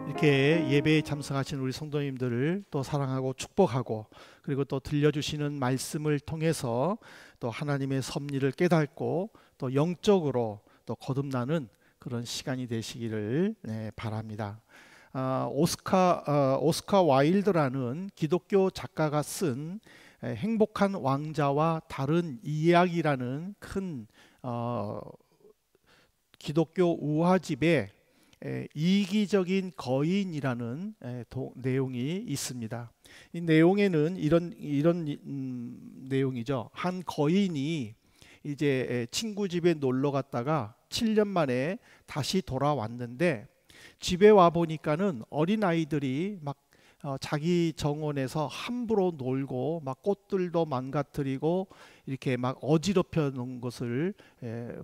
이렇게 예배에 참석하신 우리 성도님들을 또 사랑하고 축복하고, 그리고 또 들려주시는 말씀을 통해서 또 하나님의 섭리를 깨닫고 또 영적으로 또 거듭나는 그런 시간이 되시기를 바랍니다. 오스카 와일드라는 기독교 작가가 쓴 행복한 왕자와 다른 이야기라는 큰 기독교 우화집에 이기적인 거인이라는 내용이 있습니다. 이 내용에는 이런 내용이죠. 한 거인이 이제 친구 집에 놀러 갔다가 7년 만에 다시 돌아왔는데, 집에 와 보니까는 어린 아이들이 막 자기 정원에서 함부로 놀고 막 꽃들도 망가뜨리고 이렇게 막 어지럽혀 놓은 것을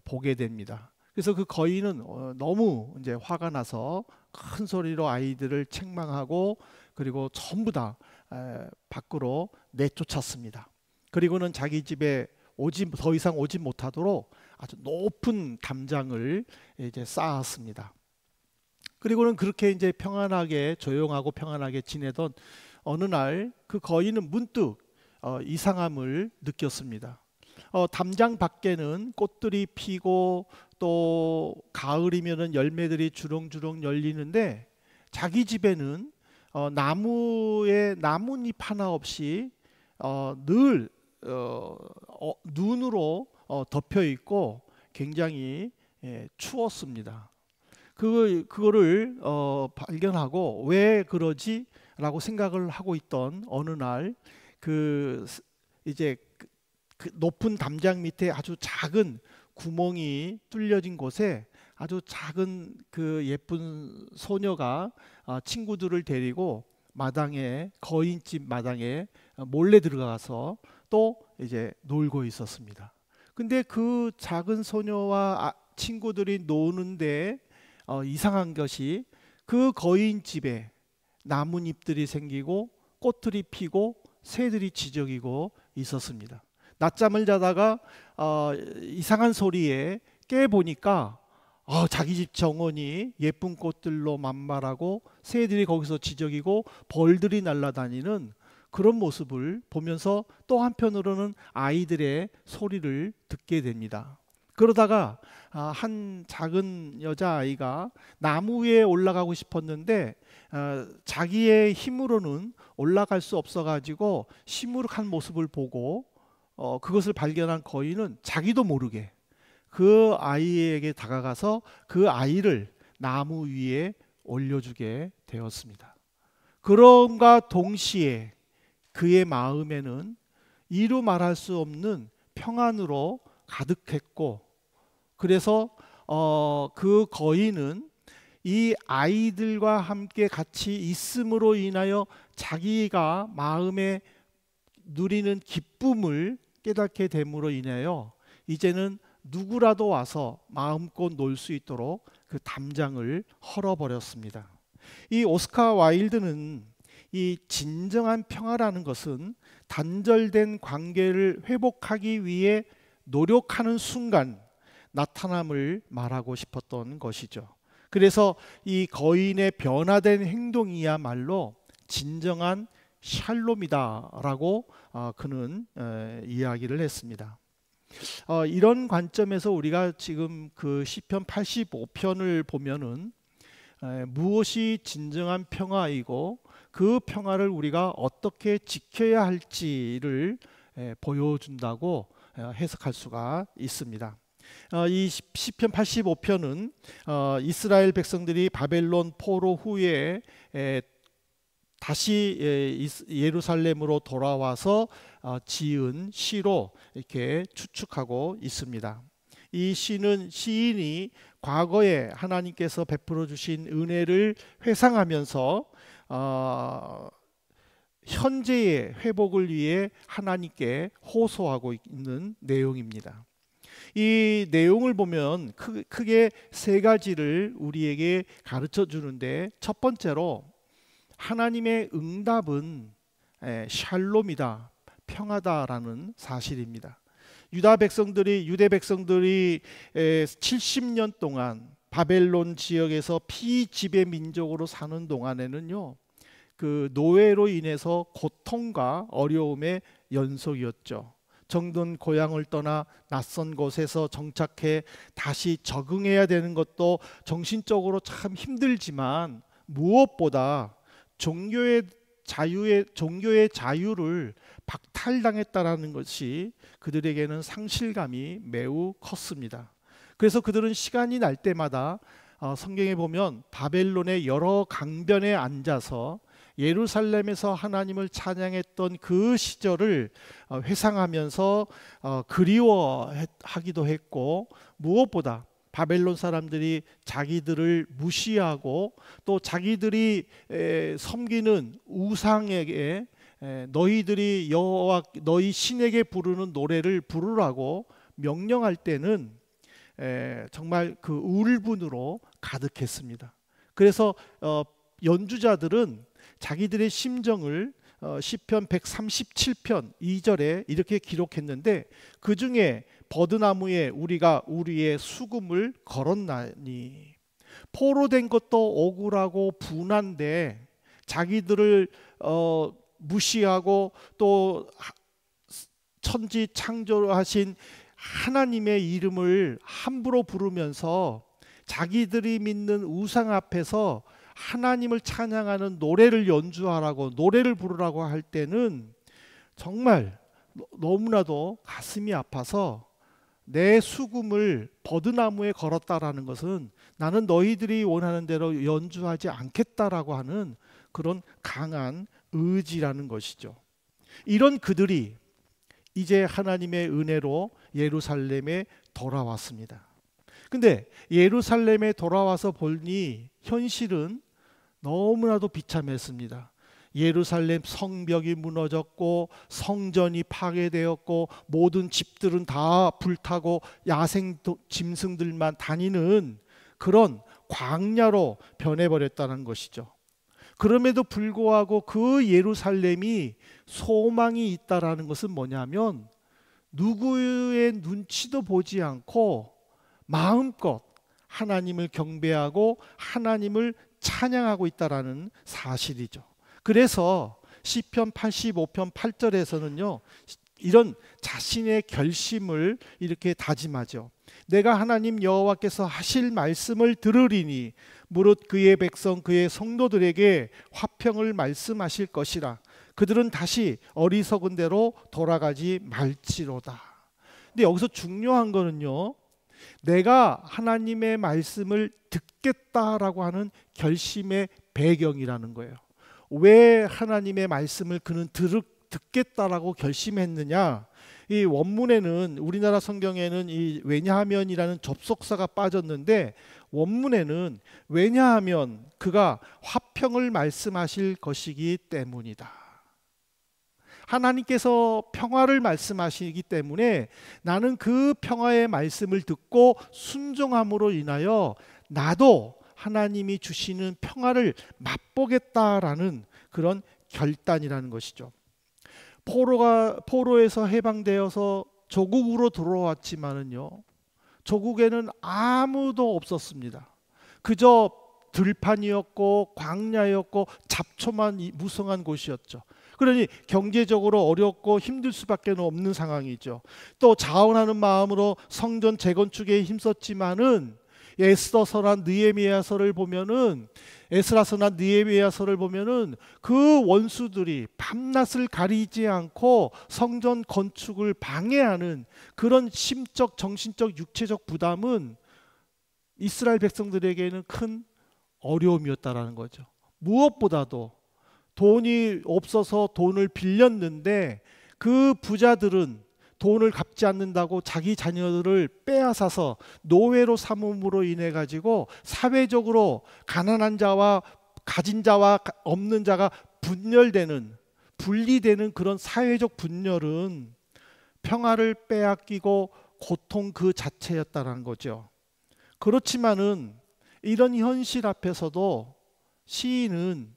보게 됩니다. 그래서 그 거인은 너무 이제 화가 나서 큰 소리로 아이들을 책망하고, 그리고 전부 다 밖으로 내쫓았습니다. 그리고는 자기 집에 더 이상 오지 못하도록 아주 높은 담장을 이제 쌓았습니다. 그리고는 그렇게 이제 평안하게, 조용하고 평안하게 지내던 어느 날 그 거인은 문득 이상함을 느꼈습니다. 담장 밖에는 꽃들이 피고 또 가을이면은 열매들이 주렁주렁 열리는데, 자기 집에는 나무에 나뭇잎 하나 없이 늘 눈으로 덮여 있고 굉장히 추웠습니다. 그거를 발견하고 왜 그러지? 라고 생각을 하고 있던 어느 날, 이제 그 높은 담장 밑에 아주 작은 구멍이 뚫려진 곳에 아주 작은 그 예쁜 소녀가 친구들을 데리고 거인집 마당에 몰래 들어가서 또 이제 놀고 있었습니다. 근데 그 작은 소녀와 친구들이 노는데 이상한 것이, 그 거인집에 나뭇잎들이 생기고 꽃들이 피고 새들이 지저귀고 있었습니다. 낮잠을 자다가 이상한 소리에 깨보니까 자기 집 정원이 예쁜 꽃들로 만발하고 새들이 거기서 지저귀고 벌들이 날아다니는 그런 모습을 보면서 또 한편으로는 아이들의 소리를 듣게 됩니다. 그러다가 한 작은 여자아이가 나무 위에 올라가고 싶었는데 자기의 힘으로는 올라갈 수 없어가지고 시무룩한 모습을 보고 그것을 발견한 거인은 자기도 모르게 그 아이에게 다가가서 그 아이를 나무 위에 올려주게 되었습니다. 그럼과 동시에 그의 마음에는 이루 말할 수 없는 평안으로 가득했고, 그래서 그 거인은 이 아이들과 함께 같이 있음으로 인하여 자기가 마음에 누리는 기쁨을 깨닫게 됨으로 인하여 이제는 누구라도 와서 마음껏 놀 수 있도록 그 담장을 헐어버렸습니다. 이 오스카 와일드는 이 진정한 평화라는 것은 단절된 관계를 회복하기 위해 노력하는 순간 나타남을 말하고 싶었던 것이죠. 그래서 이 거인의 변화된 행동이야말로 진정한 샬롬이다라고 그는 이야기를 했습니다. 이런 관점에서 우리가 지금 그 시편 85편을 보면은 무엇이 진정한 평화이고 그 평화를 우리가 어떻게 지켜야 할지를 보여준다고 해석할 수가 있습니다. 이 시편 85편은 이스라엘 백성들이 바벨론 포로 후에 다시 예루살렘으로 돌아와서 지은 시로 이렇게 추측하고 있습니다. 이 시는 시인이 과거에 하나님께서 베풀어 주신 은혜를 회상하면서 현재의 회복을 위해 하나님께 호소하고 있는 내용입니다. 이 내용을 보면 크게 세 가지를 우리에게 가르쳐 주는데, 첫 번째로 하나님의 응답은 샬롬이다, 평화다라는 사실입니다. 유대 백성들이 70년 동안 바벨론 지역에서 피지배 민족으로 사는 동안에는요, 그 노예로 인해서 고통과 어려움의 연속이었죠. 정든 고향을 떠나 낯선 곳에서 정착해 다시 적응해야 되는 것도 정신적으로 참 힘들지만, 무엇보다 종교의 자유를 박탈당했다라는 것이 그들에게는 상실감이 매우 컸습니다. 그래서 그들은 시간이 날 때마다 성경에 보면 바벨론의 여러 강변에 앉아서 예루살렘에서 하나님을 찬양했던 그 시절을 회상하면서 그리워하기도 했고, 무엇보다 바벨론 사람들이 자기들을 무시하고 또 자기들이 섬기는 우상에게 너희들이 여호와 너희 신에게 부르는 노래를 부르라고 명령할 때는 정말 그 울분으로 가득했습니다. 그래서 연주자들은 자기들의 심정을 시편 137편 2절에 이렇게 기록했는데, 그 중에 버드나무에 우리가 우리의 수금을 걸었나니, 포로된 것도 억울하고 분한데 자기들을 무시하고 또 천지 창조하신 하나님의 이름을 함부로 부르면서 자기들이 믿는 우상 앞에서 하나님을 찬양하는 노래를 연주하라고, 노래를 부르라고 할 때는 정말 너무나도 가슴이 아파서 내 수금을 버드나무에 걸었다라는 것은 나는 너희들이 원하는 대로 연주하지 않겠다라고 하는 그런 강한 의지라는 것이죠. 이런 그들이 이제 하나님의 은혜로 예루살렘에 돌아왔습니다. 근데 예루살렘에 돌아와서 보니 현실은 너무나도 비참했습니다. 예루살렘 성벽이 무너졌고 성전이 파괴되었고 모든 집들은 다 불타고 야생 짐승들만 다니는 그런 광야로 변해버렸다는 것이죠. 그럼에도 불구하고 그 예루살렘이 소망이 있다라는 것은 뭐냐면, 누구의 눈치도 보지 않고 마음껏 하나님을 경배하고 하나님을 찬양하고 있다라는 사실이죠. 그래서 시편 85편 8절에서는요, 이런 자신의 결심을 이렇게 다짐하죠. 내가 하나님 여호와께서 하실 말씀을 들으리니 무릇 그의 백성 그의 성도들에게 화평을 말씀하실 것이라. 그들은 다시 어리석은 대로 돌아가지 말지로다. 근데 여기서 중요한 거는요, 내가 하나님의 말씀을 듣겠다라고 하는 결심의 배경이라는 거예요. 왜 하나님의 말씀을 그는 듣겠다라고 결심했느냐? 이 원문에는, 우리나라 성경에는 이 왜냐하면이라는 접속사가 빠졌는데, 원문에는 왜냐하면 그가 화평을 말씀하실 것이기 때문이다. 하나님께서 평화를 말씀하시기 때문에 나는 그 평화의 말씀을 듣고 순종함으로 인하여 나도 하나님이 주시는 평화를 맛보겠다라는 그런 결단이라는 것이죠. 포로에서 해방되어서 조국으로 돌아왔지만은요, 조국에는 아무도 없었습니다. 그저 들판이었고 광야였고 잡초만 무성한 곳이었죠. 그러니 경제적으로 어렵고 힘들 수밖에 없는 상황이죠. 또 자원하는 마음으로 성전 재건축에 힘썼지만은 에스더서나 느헤미야서를 보면은, 에스라서나 느헤미야서를 보면은 그 원수들이 밤낮을 가리지 않고 성전 건축을 방해하는 그런 심적, 정신적, 육체적 부담은 이스라엘 백성들에게는 큰 어려움이었다라는 거죠. 무엇보다도 돈이 없어서 돈을 빌렸는데 그 부자들은 돈을 갚지 않는다고 자기 자녀들을 빼앗아서 노예로 삼음으로 인해 가지고 사회적으로 가난한 자와 가진 자와 없는 자가 분리되는 그런 사회적 분열은 평화를 빼앗기고 고통 그 자체였다는 거죠. 그렇지만은 이런 현실 앞에서도 시인은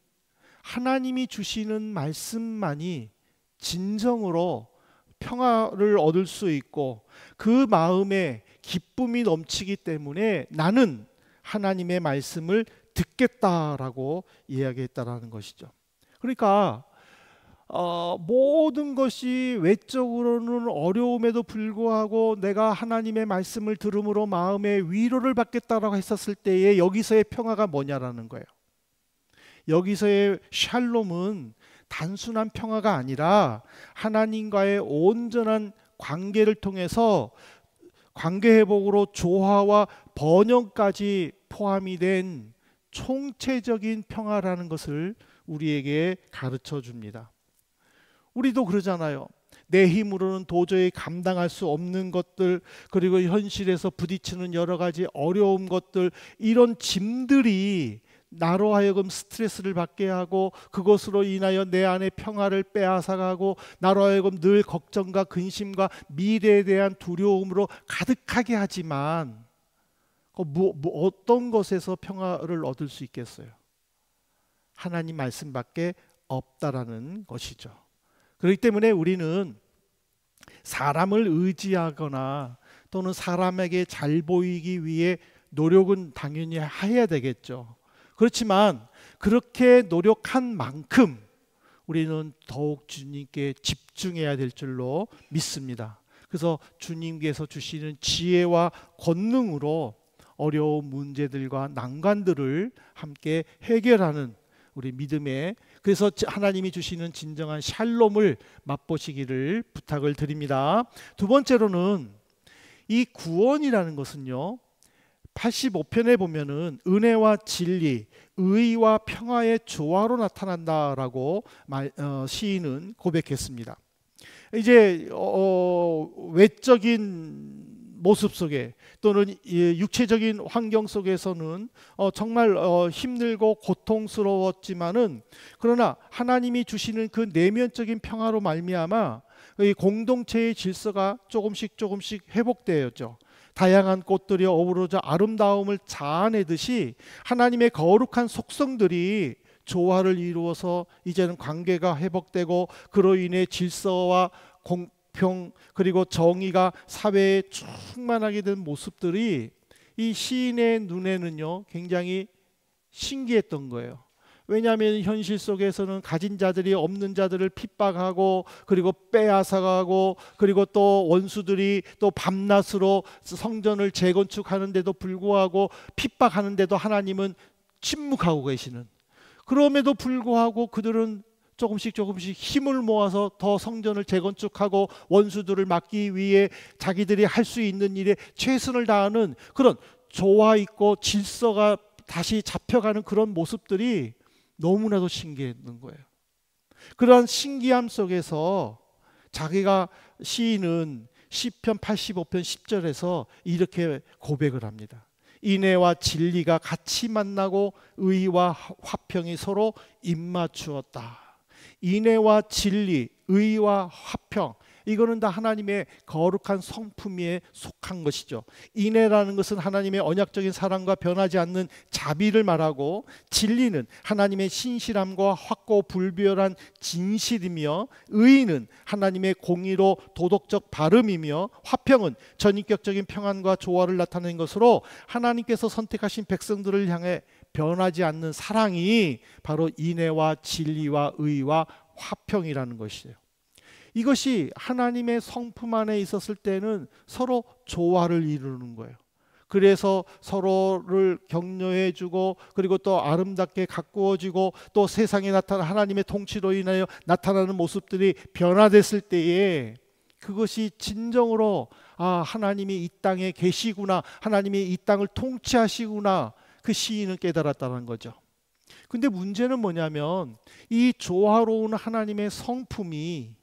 하나님이 주시는 말씀만이 진정으로 평화를 얻을 수 있고 그 마음에 기쁨이 넘치기 때문에 나는 하나님의 말씀을 듣겠다라고 이야기했다라는 것이죠. 그러니까 모든 것이 외적으로는 어려움에도 불구하고 내가 하나님의 말씀을 들음으로 마음의 위로를 받겠다라고 했었을 때에 여기서의 평화가 뭐냐라는 거예요. 여기서의 샬롬은 단순한 평화가 아니라 하나님과의 온전한 관계를 통해서 관계 회복으로 조화와 번영까지 포함이 된 총체적인 평화라는 것을 우리에게 가르쳐 줍니다. 우리도 그러잖아요. 내 힘으로는 도저히 감당할 수 없는 것들, 그리고 현실에서 부딪히는 여러 가지 어려운 것들, 이런 짐들이 나로 하여금 스트레스를 받게 하고 그것으로 인하여 내 안에 평화를 빼앗아가고 나로 하여금 늘 걱정과 근심과 미래에 대한 두려움으로 가득하게 하지만 어떤 것에서 평화를 얻을 수 있겠어요? 하나님 말씀밖에 없다라는 것이죠. 그렇기 때문에 우리는 사람을 의지하거나 또는 사람에게 잘 보이기 위해 노력은 당연히 해야 되겠죠. 그렇지만 그렇게 노력한 만큼 우리는 더욱 주님께 집중해야 될 줄로 믿습니다. 그래서 주님께서 주시는 지혜와 권능으로 어려운 문제들과 난관들을 함께 해결하는 우리 믿음의, 그래서 하나님이 주시는 진정한 샬롬을 맛보시기를 부탁을 드립니다. 두 번째로는 이 구원이라는 것은요, 85편에 보면은 은혜와 진리, 의와 평화의 조화로 나타난다라고 시인은 고백했습니다. 이제 외적인 모습 속에 또는 육체적인 환경 속에서는 정말 힘들고 고통스러웠지만은, 그러나 하나님이 주시는 그 내면적인 평화로 말미암아 이 공동체의 질서가 조금씩 회복되었죠. 다양한 꽃들이 어우러져 아름다움을 자아내듯이 하나님의 거룩한 속성들이 조화를 이루어서 이제는 관계가 회복되고 그로 인해 질서와 공평 그리고 정의가 사회에 충만하게 된 모습들이 이 시인의 눈에는요 굉장히 신기했던 거예요. 왜냐하면 현실 속에서는 가진 자들이 없는 자들을 핍박하고 그리고 빼앗아가고 그리고 또 원수들이 또 밤낮으로 성전을 재건축하는데도 불구하고 핍박하는데도 하나님은 침묵하고 계시는, 그럼에도 불구하고 그들은 조금씩 힘을 모아서 더 성전을 재건축하고 원수들을 막기 위해 자기들이 할 수 있는 일에 최선을 다하는 그런 조화 있고 질서가 다시 잡혀가는 그런 모습들이 너무나도 신기했던 거예요. 그러한 신기함 속에서 자기가 시인은 시편 85편 10절에서 이렇게 고백을 합니다. 인애와 진리가 같이 만나고 의와 화평이 서로 입맞추었다. 인애와 진리, 의와 화평, 이거는 다 하나님의 거룩한 성품에 속한 것이죠. 인애라는 것은 하나님의 언약적인 사랑과 변하지 않는 자비를 말하고, 진리는 하나님의 신실함과 확고 불변한 진실이며, 의는 하나님의 공의로 도덕적 바름이며, 화평은 전인격적인 평안과 조화를 나타내는 것으로 하나님께서 선택하신 백성들을 향해 변하지 않는 사랑이 바로 인애와 진리와 의와 화평이라는 것이에요. 이것이 하나님의 성품 안에 있었을 때는 서로 조화를 이루는 거예요. 그래서 서로를 격려해주고 그리고 또 아름답게 가꾸어지고 또 세상에 나타나는 하나님의 통치로 인하여 나타나는 모습들이 변화됐을 때에 그것이 진정으로 하나님이 이 땅에 계시구나, 하나님이 이 땅을 통치하시구나, 그 시인은 깨달았다는 거죠. 근데 문제는 뭐냐면 이 조화로운 하나님의 성품이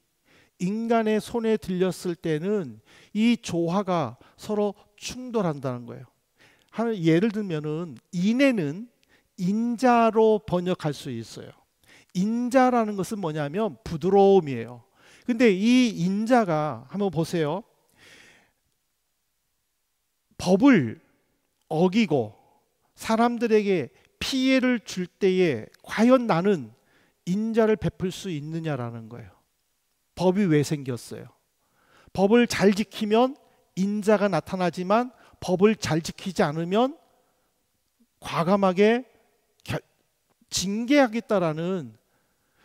인간의 손에 들렸을 때는 이 조화가 서로 충돌한다는 거예요. 예를 들면은 인애는 인자로 번역할 수 있어요. 인자라는 것은 뭐냐면 부드러움이에요. 근데 이 인자가 한번 보세요. 법을 어기고 사람들에게 피해를 줄 때에 과연 나는 인자를 베풀 수 있느냐라는 거예요. 법이 왜 생겼어요? 법을 잘 지키면 인자가 나타나지만 법을 잘 지키지 않으면 과감하게 징계하겠다라는,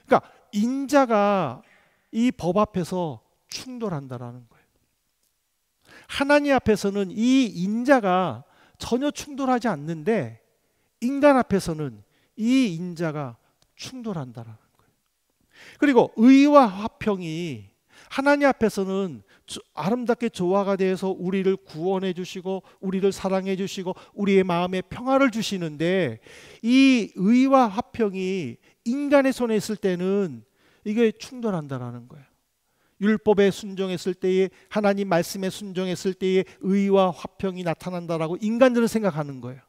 그러니까 인자가 이 법 앞에서 충돌한다라는 거예요. 하나님 앞에서는 이 인자가 전혀 충돌하지 않는데 인간 앞에서는 이 인자가 충돌한다라는 거예요. 그리고 의와 화평이 하나님 앞에서는 아름답게 조화가 되어서 우리를 구원해 주시고 우리를 사랑해 주시고 우리의 마음에 평화를 주시는데, 이 의와 화평이 인간의 손에 있을 때는 이게 충돌한다라는 거예요. 율법에 순종했을 때에, 하나님 말씀에 순종했을 때에 의와 화평이 나타난다라고 인간들은 생각하는 거예요.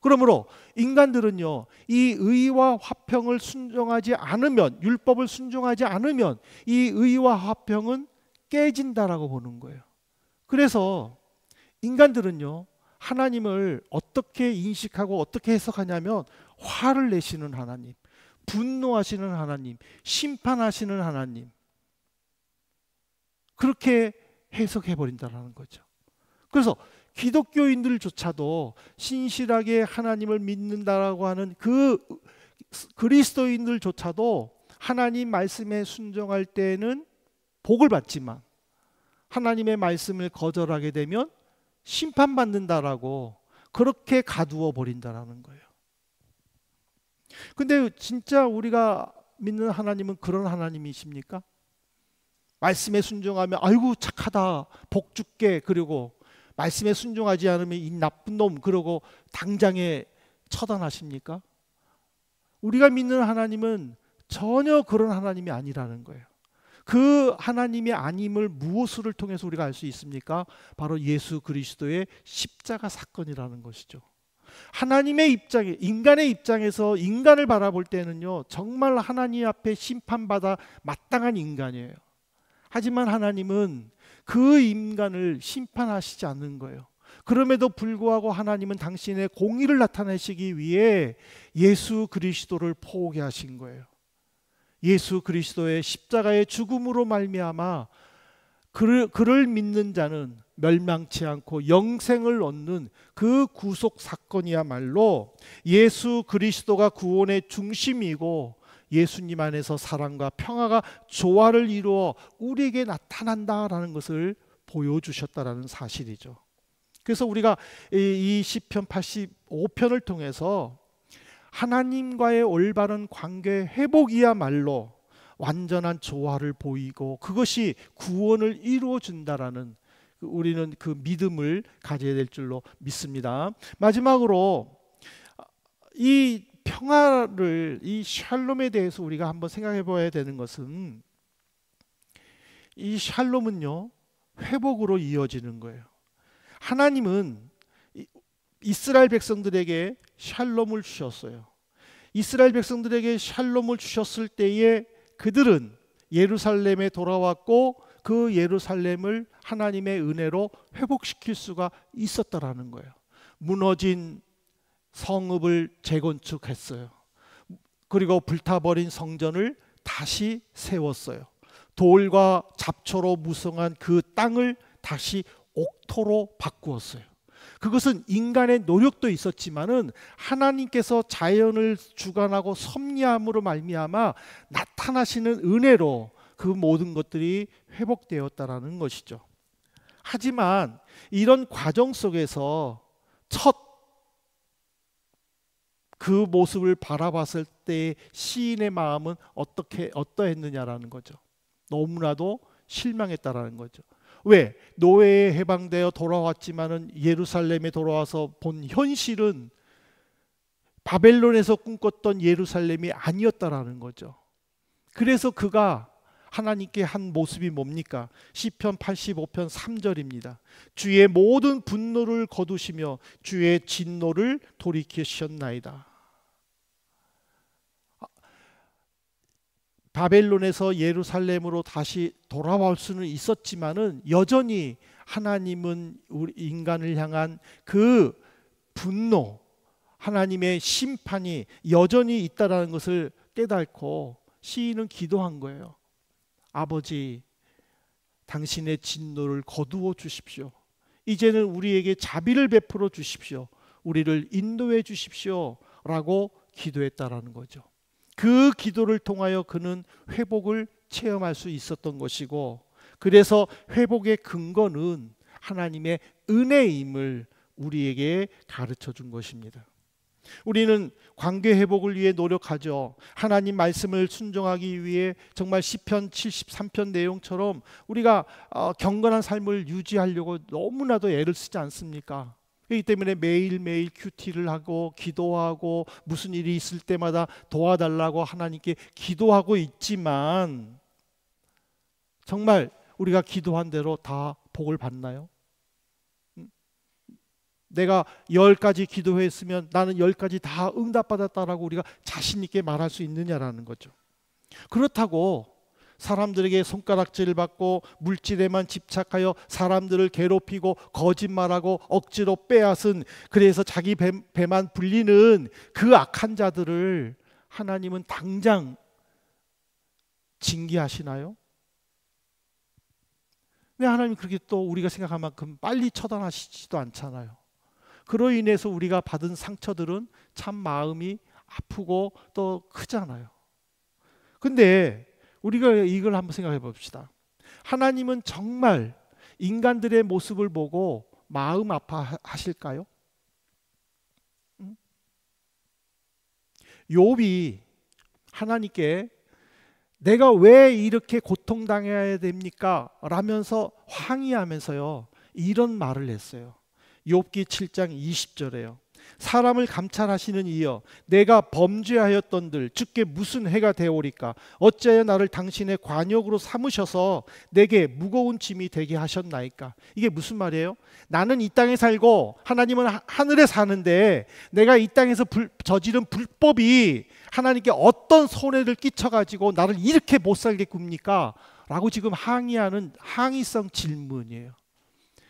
그러므로 인간들은요, 이 의와 화평을 순종하지 않으면, 율법을 순종하지 않으면 이 의와 화평은 깨진다라고 보는 거예요. 그래서 인간들은요, 하나님을 어떻게 인식하고 어떻게 해석하냐면 화를 내시는 하나님, 분노하시는 하나님, 심판하시는 하나님, 그렇게 해석해 버린다는 거죠. 그래서 기독교인들조차도 신실하게 하나님을 믿는다라고 하는 그 그리스도인들조차도 하나님 말씀에 순종할 때는 복을 받지만 하나님의 말씀을 거절하게 되면 심판받는다라고 그렇게 가두어 버린다라는 거예요. 근데 진짜 우리가 믿는 하나님은 그런 하나님이십니까? 말씀에 순종하면 아이고 착하다, 복 줄게, 그리고 말씀에 순종하지 않으면 이 나쁜 놈, 그러고 당장에 처단하십니까? 우리가 믿는 하나님은 전혀 그런 하나님이 아니라는 거예요. 그 하나님의 아님을 무엇을 통해서 우리가 알 수 있습니까? 바로 예수 그리스도의 십자가 사건이라는 것이죠. 하나님의 입장에, 인간의 입장에서 인간을 바라볼 때는요, 정말 하나님 앞에 심판받아 마땅한 인간이에요. 하지만 하나님은 그 인간을 심판하시지 않는 거예요. 그럼에도 불구하고 하나님은 당신의 공의를 나타내시기 위해 예수 그리스도를 포기하신 거예요. 예수 그리스도의 십자가의 죽음으로 말미암아 그를 믿는 자는 멸망치 않고 영생을 얻는 그 구속 사건이야말로 예수 그리스도가 구원의 중심이고, 예수님 안에서 사랑과 평화가 조화를 이루어 우리에게 나타난다라는 것을 보여주셨다라는 사실이죠. 그래서 우리가 이 시편 85편을 통해서 하나님과의 올바른 관계 회복이야말로 완전한 조화를 보이고 그것이 구원을 이루어 준다라는, 우리는 그 믿음을 가져야 될 줄로 믿습니다. 마지막으로 이 평화를, 이 샬롬에 대해서 우리가 한번 생각해 봐야 되는 것은, 이 샬롬은요 회복으로 이어지는 거예요. 하나님은 이스라엘 백성들에게 샬롬을 주셨어요. 이스라엘 백성들에게 샬롬을 주셨을 때에 그들은 예루살렘에 돌아왔고 그 예루살렘을 하나님의 은혜로 회복시킬 수가 있었다라는 거예요. 무너진 성읍을 재건축했어요. 그리고 불타버린 성전을 다시 세웠어요. 돌과 잡초로 무성한 그 땅을 다시 옥토로 바꾸었어요. 그것은 인간의 노력도 있었지만은 하나님께서 자연을 주관하고 섭리함으로 말미암아 나타나시는 은혜로 그 모든 것들이 회복되었다라는 것이죠. 하지만 이런 과정 속에서 첫 그 모습을 바라봤을 때 시인의 마음은 어떠했느냐라는 거죠. 너무나도 실망했다라는 거죠. 왜? 노예에 해방되어 돌아왔지만은 예루살렘에 돌아와서 본 현실은 바벨론에서 꿈꿨던 예루살렘이 아니었다라는 거죠. 그래서 그가 하나님께 한 모습이 뭡니까? 시편 85편 3절입니다. 주의 모든 분노를 거두시며 주의 진노를 돌이키셨나이다. 바벨론에서 예루살렘으로 다시 돌아올 수는 있었지만은 여전히 하나님은 우리 인간을 향한 그 분노, 하나님의 심판이 여전히 있다라는 것을 깨닫고 시인은 기도한 거예요. 아버지, 당신의 진노를 거두어 주십시오. 이제는 우리에게 자비를 베풀어 주십시오. 우리를 인도해 주십시오. 라고 기도했다라는 거죠. 그 기도를 통하여 그는 회복을 체험할 수 있었던 것이고, 그래서 회복의 근거는 하나님의 은혜임을 우리에게 가르쳐 준 것입니다. 우리는 관계 회복을 위해 노력하죠. 하나님 말씀을 순종하기 위해 정말 시편 73편 내용처럼 우리가 경건한 삶을 유지하려고 너무나도 애를 쓰지 않습니까? 그렇기 때문에 매일매일 큐티를 하고 기도하고 무슨 일이 있을 때마다 도와달라고 하나님께 기도하고 있지만, 정말 우리가 기도한 대로 다 복을 받나요? 내가 10가지 기도했으면 나는 10가지 다 응답받았다라고 우리가 자신 있게 말할 수 있느냐라는 거죠. 그렇다고 사람들에게 손가락질을 받고 물질에만 집착하여 사람들을 괴롭히고 거짓말하고 억지로 빼앗은, 그래서 자기 배만 불리는 그 악한 자들을 하나님은 당장 징계하시나요? 네, 하나님 그렇게 또 우리가 생각한 만큼 빨리 처단하시지도 않잖아요. 그로 인해서 우리가 받은 상처들은 참 마음이 아프고 또 크잖아요. 근데 우리가 이걸 한번 생각해 봅시다. 하나님은 정말 인간들의 모습을 보고 마음 아파하실까요? 욥이 하나님께 내가 왜 이렇게 고통당해야 됩니까? 라면서 항의하면서요, 이런 말을 했어요. 욥기 7장 20절에요. 사람을 감찰하시는 이여, 내가 범죄하였던들 주께 무슨 해가 되오리까? 어찌하여 나를 당신의 관역으로 삼으셔서 내게 무거운 짐이 되게 하셨나이까? 이게 무슨 말이에요? 나는 이 땅에 살고 하나님은 하늘에 사는데 내가 이 땅에서 저지른 불법이 하나님께 어떤 손해를 끼쳐가지고 나를 이렇게 못 살게 굽니까? 라고 지금 항의하는 항의성 질문이에요.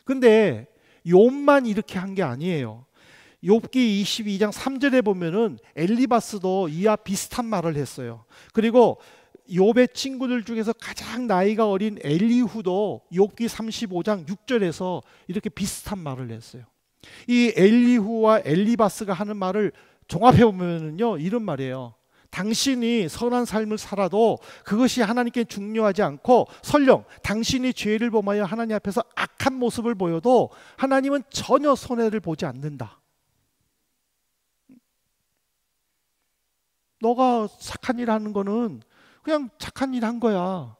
근데 욥만 이렇게 한 게 아니에요. 욥기 22장 3절에 보면은 엘리바스도 이와 비슷한 말을 했어요. 그리고 욥의 친구들 중에서 가장 나이가 어린 엘리후도 욥기 35장 6절에서 이렇게 비슷한 말을 했어요. 이 엘리후와 엘리바스가 하는 말을 종합해 보면은요, 이런 말이에요. 당신이 선한 삶을 살아도 그것이 하나님께 중요하지 않고, 설령 당신이 죄를 범하여 하나님 앞에서 악한 모습을 보여도 하나님은 전혀 손해를 보지 않는다. 너가 착한 일 하는 거는 그냥 착한 일 한 거야.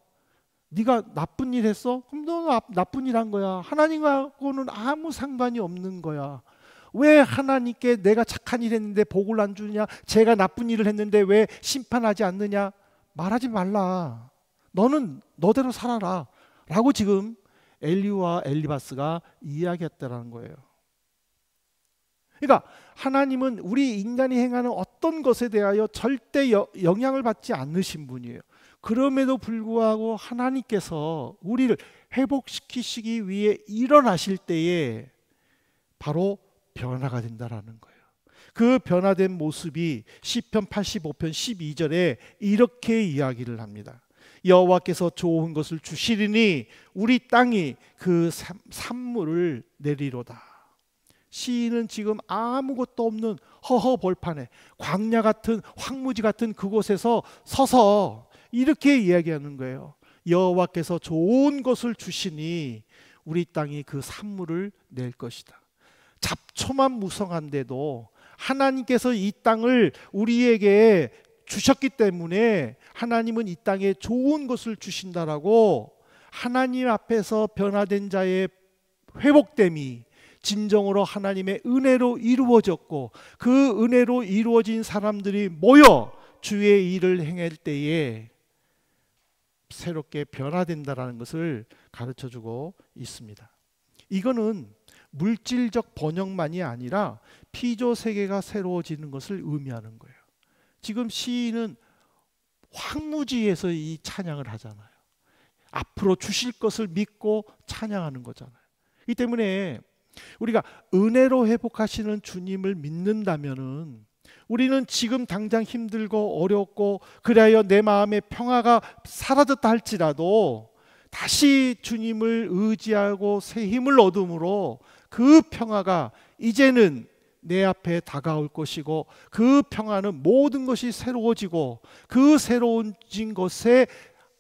네가 나쁜 일 했어? 그럼 너 나쁜 일 한 거야. 하나님하고는 아무 상관이 없는 거야. 왜 하나님께 내가 착한 일 했는데 복을 안 주느냐? 제가 나쁜 일을 했는데 왜 심판하지 않느냐? 말하지 말라. 너는 너대로 살아라. 라고 지금 엘리와 엘리바스가 이야기했다라는 거예요. 그러니까 하나님은 우리 인간이 행하는 어떤 것에 대하여 절대 영향을 받지 않으신 분이에요. 그럼에도 불구하고 하나님께서 우리를 회복시키시기 위해 일어나실 때에 바로 변화가 된다라는 거예요. 그 변화된 모습이 시편 85편 12절에 이렇게 이야기를 합니다. 여호와께서 좋은 것을 주시리니 우리 땅이 그 산물을 내리로다. 시인은 지금 아무것도 없는 허허벌판에 광야 같은 황무지 같은 그곳에서 서서 이렇게 이야기하는 거예요. 여호와께서 좋은 것을 주시니 우리 땅이 그 산물을 낼 것이다. 잡초만 무성한데도 하나님께서 이 땅을 우리에게 주셨기 때문에 하나님은 이 땅에 좋은 것을 주신다라고, 하나님 앞에서 변화된 자의 회복됨이 진정으로 하나님의 은혜로 이루어졌고, 그 은혜로 이루어진 사람들이 모여 주의 일을 행할 때에 새롭게 변화된다라는 것을 가르쳐주고 있습니다. 이거는 물질적 번영만이 아니라 피조 세계가 새로워지는 것을 의미하는 거예요. 지금 시인은 황무지에서 이 찬양을 하잖아요. 앞으로 주실 것을 믿고 찬양하는 거잖아요. 이 때문에 우리가 은혜로 회복하시는 주님을 믿는다면은 우리는 지금 당장 힘들고 어렵고 그래야 내 마음의 평화가 사라졌다 할지라도 다시 주님을 의지하고 새 힘을 얻음으로 그 평화가 이제는 내 앞에 다가올 것이고, 그 평화는 모든 것이 새로워지고 그 새로워진 것의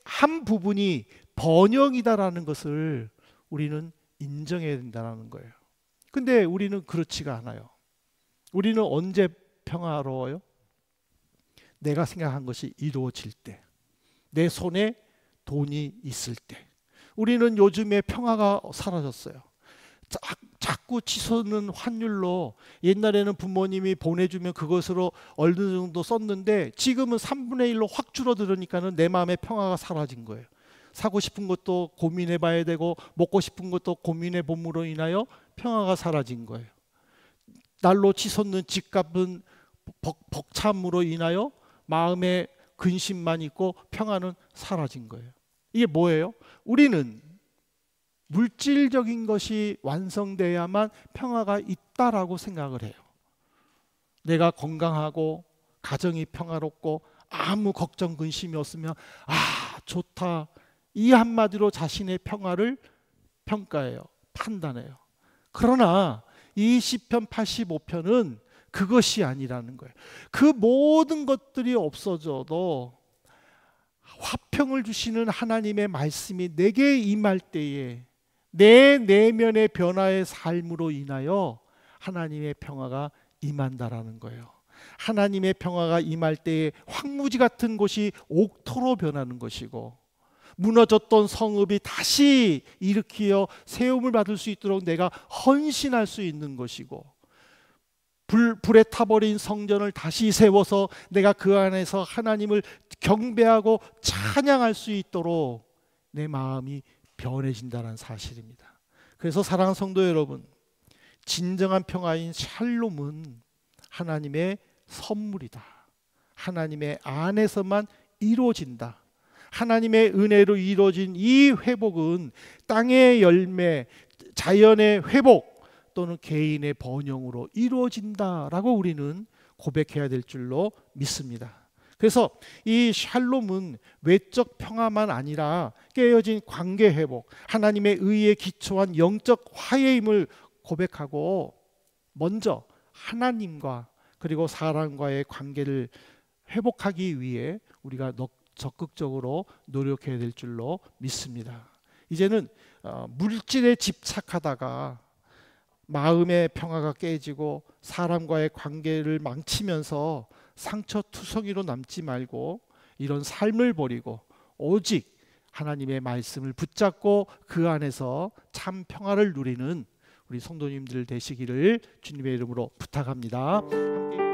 한 부분이 번영이다라는 것을 우리는 인정해야 된다는 거예요. 근데 우리는 그렇지가 않아요. 우리는 언제 평화로워요? 내가 생각한 것이 이루어질 때, 내 손에 돈이 있을 때. 우리는 요즘에 평화가 사라졌어요. 자꾸 치솟는 환율로, 옛날에는 부모님이 보내주면 그것으로 어느 정도 썼는데 지금은 3분의 1로 확 줄어들으니까는 내 마음의 평화가 사라진 거예요. 사고 싶은 것도 고민해 봐야 되고 먹고 싶은 것도 고민해 봄으로 인하여 평화가 사라진 거예요. 날로 치솟는 집값은 벅참으로 인하여 마음에 근심만 있고 평화는 사라진 거예요. 이게 뭐예요? 우리는 물질적인 것이 완성돼야만 평화가 있다라고 생각을 해요. 내가 건강하고 가정이 평화롭고 아무 걱정 근심이 없으면 좋다, 이 한마디로 자신의 평화를 평가해요. 판단해요. 그러나 이 시편 85편은 그것이 아니라는 거예요. 그 모든 것들이 없어져도 화평을 주시는 하나님의 말씀이 내게 임할 때에 내 내면의 변화의 삶으로 인하여 하나님의 평화가 임한다라는 거예요. 하나님의 평화가 임할 때에 황무지 같은 곳이 옥토로 변하는 것이고, 무너졌던 성읍이 다시 일으키어 세움을 받을 수 있도록 내가 헌신할 수 있는 것이고, 불에 타버린 성전을 다시 세워서 내가 그 안에서 하나님을 경배하고 찬양할 수 있도록 내 마음이 변해진다는 사실입니다. 그래서 사랑하는 성도 여러분, 진정한 평화인 샬롬은 하나님의 선물이다. 하나님의 안에서만 이루어진다. 하나님의 은혜로 이루어진 이 회복은 땅의 열매, 자연의 회복 또는 개인의 번영으로 이루어진다라고 우리는 고백해야 될 줄로 믿습니다. 그래서 이 샬롬은 외적 평화만 아니라 깨어진 관계 회복, 하나님의 의에 기초한 영적 화해임을 고백하고, 먼저 하나님과 그리고 사람과의 관계를 회복하기 위해 우리가 적극적으로 노력해야 될 줄로 믿습니다. 이제는 물질에 집착하다가 마음의 평화가 깨지고 사람과의 관계를 망치면서 상처투성이로 남지 말고 이런 삶을 버리고 오직 하나님의 말씀을 붙잡고 그 안에서 참 평화를 누리는 우리 성도님들 되시기를 주님의 이름으로 부탁합니다. 함께